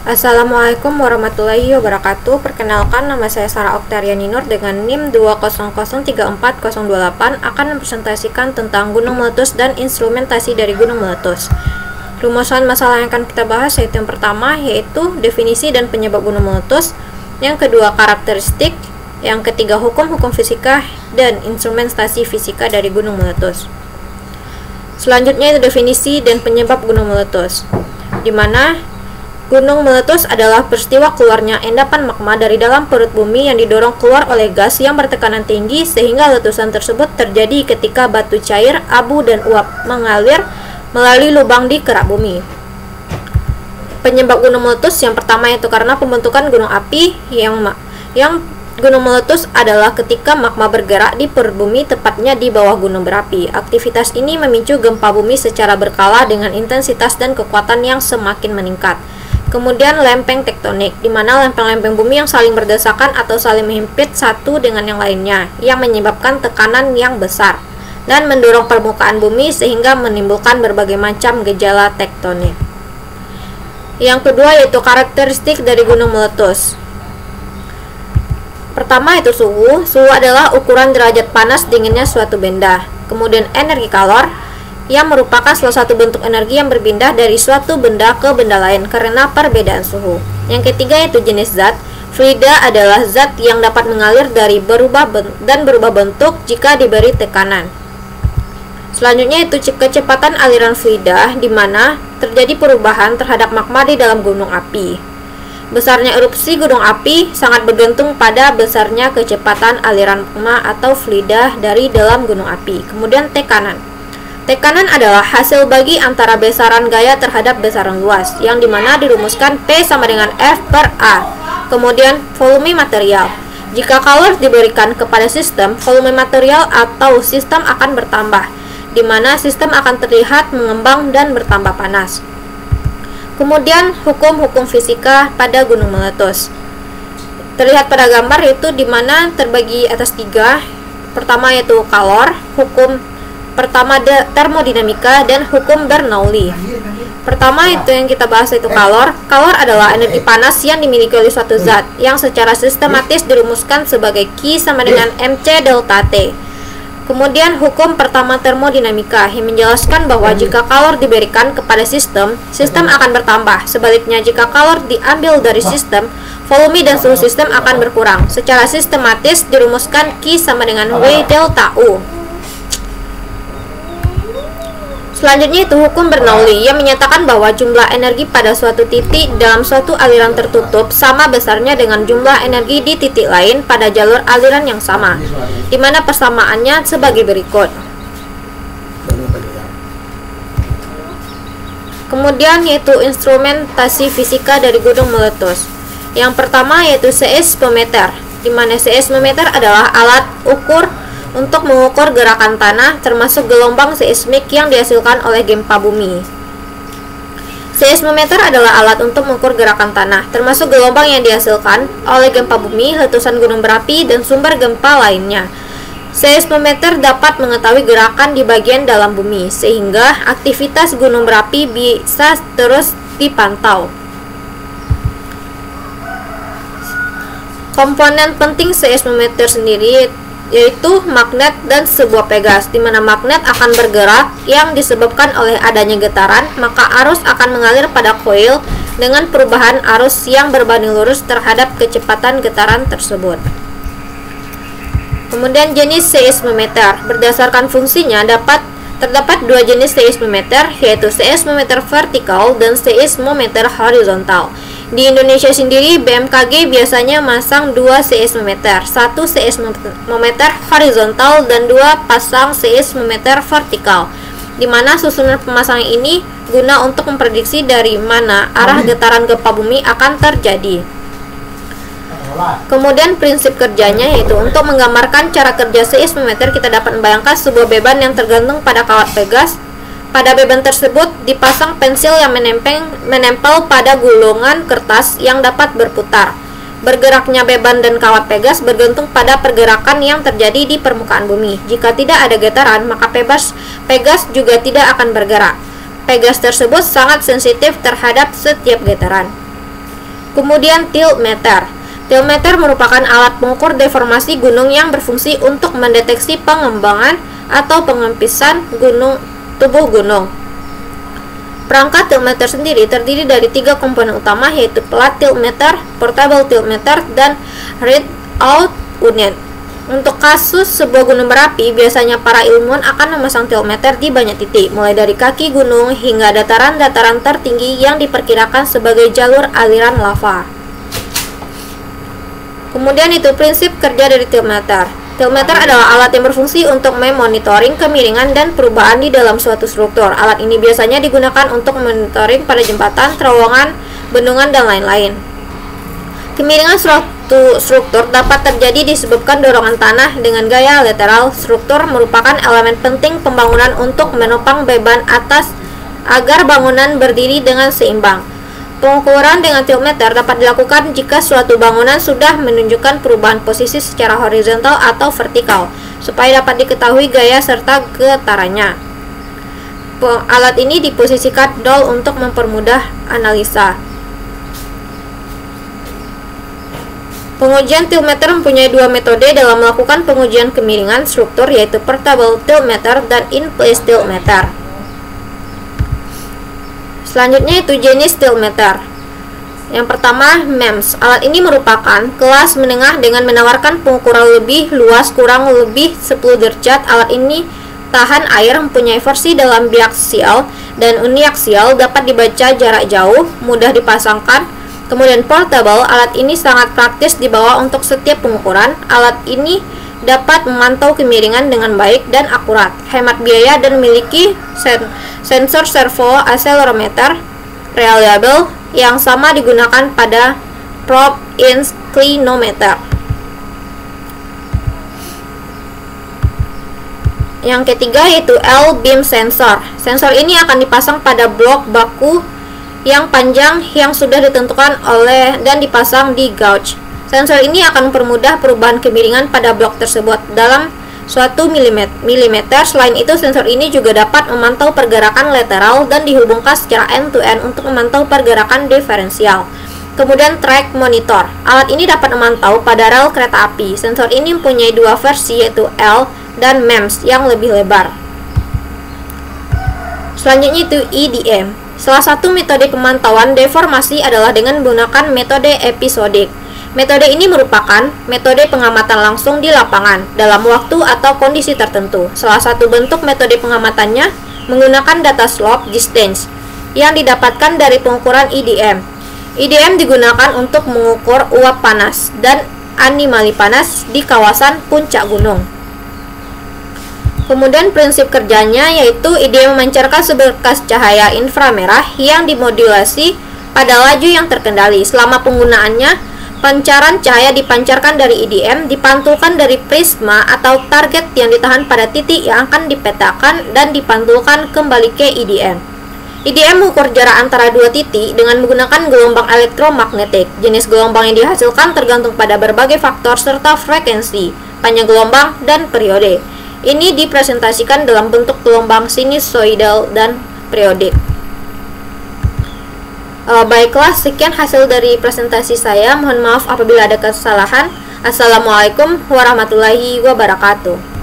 Assalamualaikum warahmatullahi wabarakatuh. Perkenalkan, nama saya Sarah Oktariani Nur dengan NIM 2003408 akan mempresentasikan tentang gunung meletus dan instrumentasi dari gunung meletus. Rumusan masalah yang akan kita bahas yaitu yang pertama yaitu definisi dan penyebab gunung meletus, yang kedua karakteristik, yang ketiga hukum-hukum fisika dan instrumentasi fisika dari gunung meletus. Selanjutnya itu definisi dan penyebab gunung meletus, di mana gunung meletus adalah peristiwa keluarnya endapan magma dari dalam perut bumi yang didorong keluar oleh gas yang bertekanan tinggi sehingga letusan tersebut terjadi ketika batu cair, abu, dan uap mengalir melalui lubang di kerak bumi. Penyebab gunung meletus yang pertama yaitu karena pembentukan gunung api yang gunung meletus adalah ketika magma bergerak di perut bumi, tepatnya di bawah gunung berapi. Aktivitas ini memicu gempa bumi secara berkala dengan intensitas dan kekuatan yang semakin meningkat. Kemudian lempeng tektonik, di mana lempeng-lempeng bumi yang saling berdesakan atau saling menghimpit satu dengan yang lainnya, yang menyebabkan tekanan yang besar dan mendorong permukaan bumi sehingga menimbulkan berbagai macam gejala tektonik. Yang kedua yaitu karakteristik dari gunung meletus. Pertama itu suhu. Suhu adalah ukuran derajat panas dinginnya suatu benda. Kemudian energi kalor, yang merupakan salah satu bentuk energi yang berpindah dari suatu benda ke benda lain karena perbedaan suhu. Yang ketiga yaitu jenis zat. Fluida adalah zat yang dapat mengalir dari berubah bentuk jika diberi tekanan. Selanjutnya itu kecepatan aliran fluida, di mana terjadi perubahan terhadap magma di dalam gunung api. Besarnya erupsi gunung api sangat bergantung pada besarnya kecepatan aliran magma atau fluida dari dalam gunung api. Kemudian tekanan. Tekanan adalah hasil bagi antara besaran gaya terhadap besaran luas, yang dimana dirumuskan P sama dengan F per A. Kemudian volume material. Jika kalor diberikan kepada sistem, volume material atau sistem akan bertambah, di mana sistem akan terlihat mengembang dan bertambah panas. Kemudian hukum-hukum fisika pada gunung meletus. Terlihat pada gambar itu di mana terbagi atas tiga. Pertama yaitu kalor, hukum pertama termodinamika, dan hukum Bernoulli. Pertama itu yang kita bahas yaitu kalor. Kalor adalah energi panas yang dimiliki oleh suatu zat yang secara sistematis dirumuskan sebagai Q sama dengan mc delta T. Kemudian hukum pertama termodinamika yang menjelaskan bahwa jika kalor diberikan kepada sistem, sistem akan bertambah. Sebaliknya, jika kalor diambil dari sistem, volume dan suhu sistem akan berkurang. Secara sistematis dirumuskan Q sama dengan W delta U. Selanjutnya itu hukum Bernoulli yang menyatakan bahwa jumlah energi pada suatu titik dalam suatu aliran tertutup sama besarnya dengan jumlah energi di titik lain pada jalur aliran yang sama, di mana persamaannya sebagai berikut. Kemudian yaitu instrumentasi fisika dari gunung meletus. Yang pertama yaitu seismometer, di mana seismometer adalah alat ukur untuk mengukur gerakan tanah termasuk gelombang seismik yang dihasilkan oleh gempa bumi. Seismometer adalah alat untuk mengukur gerakan tanah termasuk gelombang yang dihasilkan oleh gempa bumi, letusan gunung berapi, dan sumber gempa lainnya. Seismometer dapat mengetahui gerakan di bagian dalam bumi sehingga aktivitas gunung berapi bisa terus dipantau. Komponen penting seismometer sendiri yaitu magnet dan sebuah pegas, di mana magnet akan bergerak yang disebabkan oleh adanya getaran, maka arus akan mengalir pada koil dengan perubahan arus yang berbanding lurus terhadap kecepatan getaran tersebut. Kemudian jenis seismometer, berdasarkan fungsinya terdapat dua jenis seismometer, yaitu seismometer vertikal dan seismometer horizontal. Di Indonesia sendiri, BMKG biasanya masang dua seismometer, satu seismometer horizontal dan dua pasang seismometer vertikal, di mana susunan pemasangan ini guna untuk memprediksi dari mana arah getaran gempa bumi akan terjadi. Kemudian prinsip kerjanya yaitu untuk menggambarkan cara kerja seismometer, kita dapat membayangkan sebuah beban yang tergantung pada kawat pegas. Pada beban tersebut dipasang pensil yang menempel pada gulungan kertas yang dapat berputar. Bergeraknya beban dan kawat pegas bergantung pada pergerakan yang terjadi di permukaan bumi. Jika tidak ada getaran, maka pegas juga tidak akan bergerak. Pegas tersebut sangat sensitif terhadap setiap getaran. Kemudian tiltmeter. Tiltmeter merupakan alat pengukur deformasi gunung yang berfungsi untuk mendeteksi pengembangan atau pengempisan tubuh gunung. Perangkat tiltmeter sendiri terdiri dari 3 komponen utama, yaitu plat tiltmeter, portable tiltmeter, dan readout unit. Untuk kasus sebuah gunung berapi, biasanya para ilmuwan akan memasang tiltmeter di banyak titik, mulai dari kaki gunung hingga dataran-dataran tertinggi yang diperkirakan sebagai jalur aliran lava. Kemudian itu prinsip kerja dari tiltmeter. Tiltmeter adalah alat yang berfungsi untuk memonitoring kemiringan dan perubahan di dalam suatu struktur. Alat ini biasanya digunakan untuk monitoring pada jembatan, terowongan, bendungan, dan lain-lain. Kemiringan suatu struktur dapat terjadi disebabkan dorongan tanah dengan gaya lateral. Struktur merupakan elemen penting pembangunan untuk menopang beban atas agar bangunan berdiri dengan seimbang. Pengukuran dengan tiltmeter dapat dilakukan jika suatu bangunan sudah menunjukkan perubahan posisi secara horizontal atau vertikal, supaya dapat diketahui gaya serta getarannya. Alat ini diposisikan dol untuk mempermudah analisa. Pengujian tiltmeter mempunyai 2 metode dalam melakukan pengujian kemiringan struktur, yaitu portable tiltmeter dan in-place tiltmeter. Selanjutnya itu jenis tiltmeter. Yang pertama, MEMS. Alat ini merupakan kelas menengah dengan menawarkan pengukuran lebih luas, kurang lebih 10 derajat. Alat ini tahan air, mempunyai versi dalam biaksial dan uniaksial, dapat dibaca jarak jauh, mudah dipasangkan. Kemudian portable, alat ini sangat praktis dibawa untuk setiap pengukuran. Alat ini dapat memantau kemiringan dengan baik dan akurat, hemat biaya, dan memiliki sensor servo accelerometer reliable yang sama digunakan pada probe inclinometer. Yang ketiga yaitu L-beam sensor. Sensor ini akan dipasang pada blok baku yang panjang yang sudah ditentukan dan dipasang di gauge. Sensor ini akan mempermudah perubahan kemiringan pada blok tersebut dalam suatu milimeter. Selain itu, sensor ini juga dapat memantau pergerakan lateral dan dihubungkan secara end-to-end untuk memantau pergerakan diferensial. Kemudian track monitor. Alat ini dapat memantau pada rel kereta api. Sensor ini mempunyai 2 versi, yaitu L dan MEMS yang lebih lebar. Selanjutnya itu EDM. Salah satu metode pemantauan deformasi adalah dengan menggunakan metode episodik. Metode ini merupakan metode pengamatan langsung di lapangan dalam waktu atau kondisi tertentu. Salah satu bentuk metode pengamatannya menggunakan data slope distance yang didapatkan dari pengukuran EDM. EDM digunakan untuk mengukur uap panas dan anomali panas di kawasan puncak gunung. Kemudian prinsip kerjanya yaitu EDM memancarkan seberkas cahaya inframerah yang dimodulasi pada laju yang terkendali. Selama penggunaannya, pancaran cahaya dipancarkan dari EDM dipantulkan dari prisma atau target yang ditahan pada titik yang akan dipetakan dan dipantulkan kembali ke EDM. EDM mengukur jarak antara 2 titik dengan menggunakan gelombang elektromagnetik. Jenis gelombang yang dihasilkan tergantung pada berbagai faktor serta frekuensi, panjang gelombang, dan periode. Ini dipresentasikan dalam bentuk gelombang sinusoidal dan periodik. Baiklah, sekian hasil dari presentasi saya. Mohon maaf apabila ada kesalahan. Assalamualaikum warahmatullahi wabarakatuh.